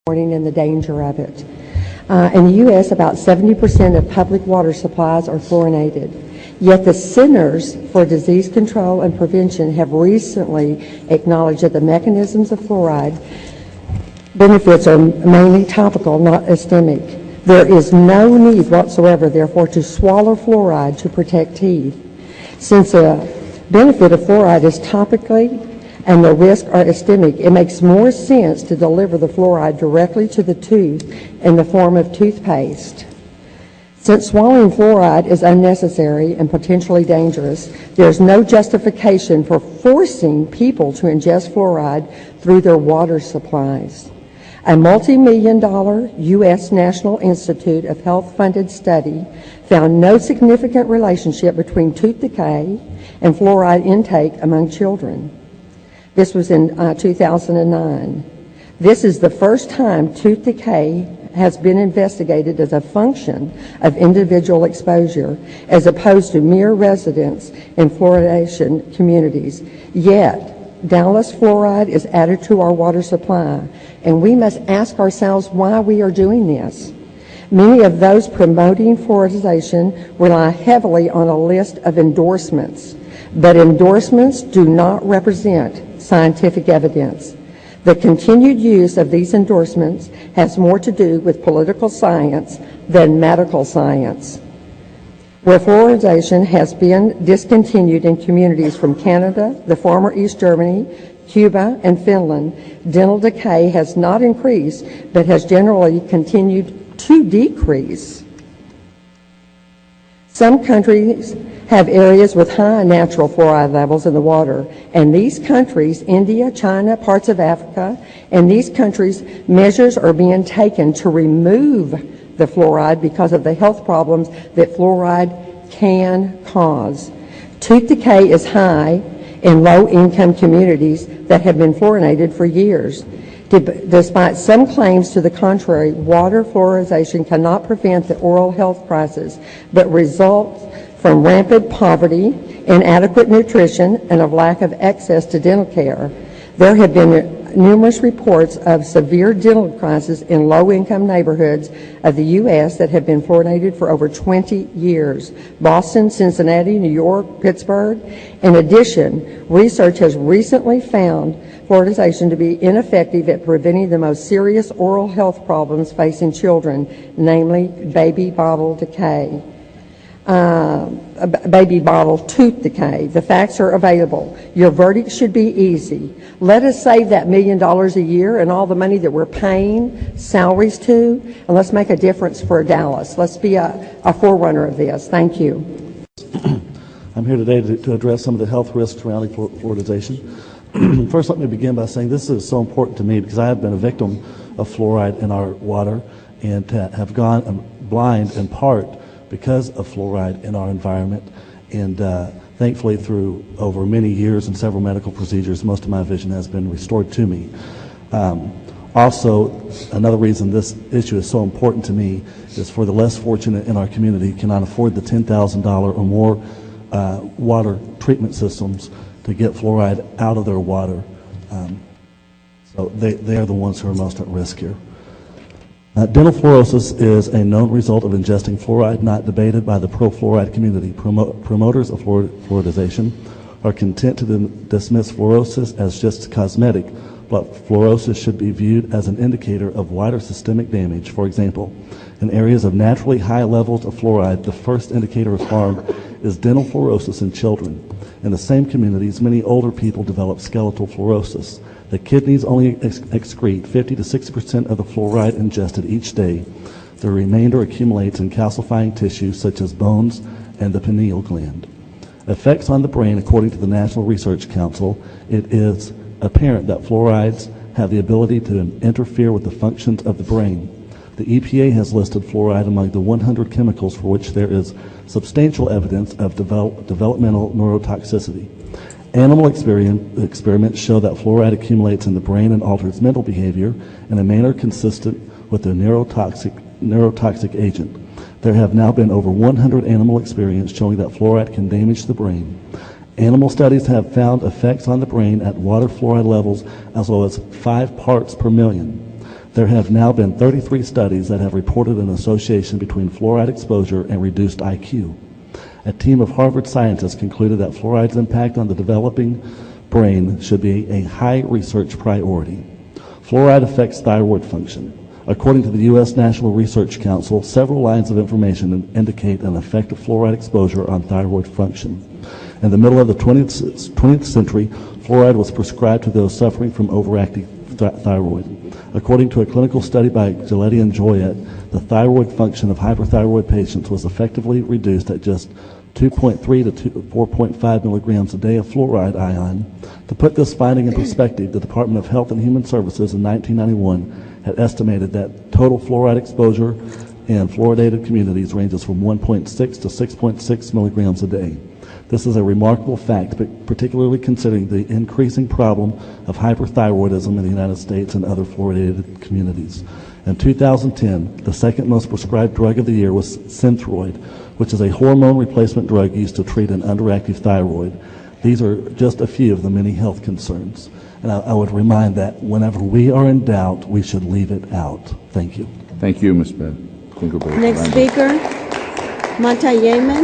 warning and the danger of it. In the U.S., about 70% of public water supplies are fluorinated. Yet the Centers for Disease Control and Prevention have recently acknowledged that the mechanisms of fluoride benefits are mainly topical, not systemic. There is no need whatsoever, therefore, to swallow fluoride to protect teeth. Since the benefit of fluoride is topically and the risks are systemic, it makes more sense to deliver the fluoride directly to the tooth in the form of toothpaste. Since swallowing fluoride is unnecessary and potentially dangerous, there is no justification for forcing people to ingest fluoride through their water supplies. A multi-million-dollar U.S. National Institute of Health-funded study found no significant relationship between tooth decay and fluoride intake among children. This was in 2009. This is the first time tooth decay has been investigated as a function of individual exposure as opposed to mere residence in fluoridation communities. Yet, doubtless fluoride is added to our water supply, and we must ask ourselves why we are doing this. Many of those promoting fluoridation rely heavily on a list of endorsements, but endorsements do not represent scientific evidence. The continued use of these endorsements has more to do with political science than medical science. Where fluoridation has been discontinued in communities from Canada, the former East Germany, Cuba, and Finland, dental decay has not increased, but has generally continued to decrease. Some countries have areas with high natural fluoride levels in the water, and these countries, India, China, parts of Africa, and these countries, measures are being taken to remove the fluoride because of the health problems that fluoride can cause. Tooth decay is high in low-income communities that have been fluorinated for years. Despite some claims to the contrary, water fluoridation cannot prevent the oral health crisis, but results from rampant poverty, inadequate nutrition, and a lack of access to dental care. There have been numerous reports of severe dental crises in low-income neighborhoods of the U.S. that have been fluorinated for over 20 years. Boston, Cincinnati, New York, Pittsburgh. In addition, research has recently found fluoridation to be ineffective at preventing the most serious oral health problems facing children, namely baby bottle decay. Baby bottle tooth decay. The facts are available. Your verdict should be easy. Let us save that $1 million a year and all the money that we're paying salaries to, and let's make a difference for Dallas. Let's be a forerunner of this. Thank you. I'm here today to address some of the health risks surrounding fluoridation. First, let me begin by saying this is so important to me because I have been a victim of fluoride in our water and have gone blind in part because of fluoride in our environment, and thankfully through over many years and several medical procedures, most of my vision has been restored to me. Also, another reason this issue is so important to me is for the less fortunate in our community cannot afford the $10,000 or more water treatment systems to get fluoride out of their water. So they are the ones who are most at risk here. Dental fluorosis is a known result of ingesting fluoride, not debated by the pro-fluoride community. Promoters of fluoridization are content to dismiss fluorosis as just cosmetic, but fluorosis should be viewed as an indicator of wider systemic damage. For example, in areas of naturally high levels of fluoride, the first indicator of harm is dental fluorosis in children. In the same communities, many older people develop skeletal fluorosis. The kidneys only excrete 50 to 60% of the fluoride ingested each day. The remainder accumulates in calcifying tissues such as bones and the pineal gland. Effects on the brain. According to the National Research Council, it is apparent that fluorides have the ability to interfere with the functions of the brain. The EPA has listed fluoride among the 100 chemicals for which there is substantial evidence of developmental neurotoxicity. Animal experiments show that fluoride accumulates in the brain and alters mental behavior in a manner consistent with a neurotoxic agent. There have now been over 100 animal experiments showing that fluoride can damage the brain. Animal studies have found effects on the brain at water fluoride levels as low as 5 parts per million. There have now been 33 studies that have reported an association between fluoride exposure and reduced IQ. A team of Harvard scientists concluded that fluoride's impact on the developing brain should be a high research priority. Fluoride affects thyroid function. According to the U.S. National Research Council, several lines of information indicate an effect of fluoride exposure on thyroid function. In the middle of the 20th century, fluoride was prescribed to those suffering from overactive thyroid. According to a clinical study by Giletti and Joyette, the thyroid function of hyperthyroid patients was effectively reduced at just 2.3 to 4.5 milligrams a day of fluoride ion. To put this finding in perspective, the Department of Health and Human Services in 1991 had estimated that total fluoride exposure in fluoridated communities ranges from 1.6 to 6.6 milligrams a day. This is a remarkable fact, but particularly considering the increasing problem of hyperthyroidism in the United States and other fluoridated communities. In 2010, the second most prescribed drug of the year was Synthroid, which is a hormone replacement drug used to treat an underactive thyroid. These are just a few of the many health concerns. And I would remind that whenever we are in doubt, we should leave it out. Thank you. Thank you, Ms. Tinkerberry. Next speaker, Mata Yemen.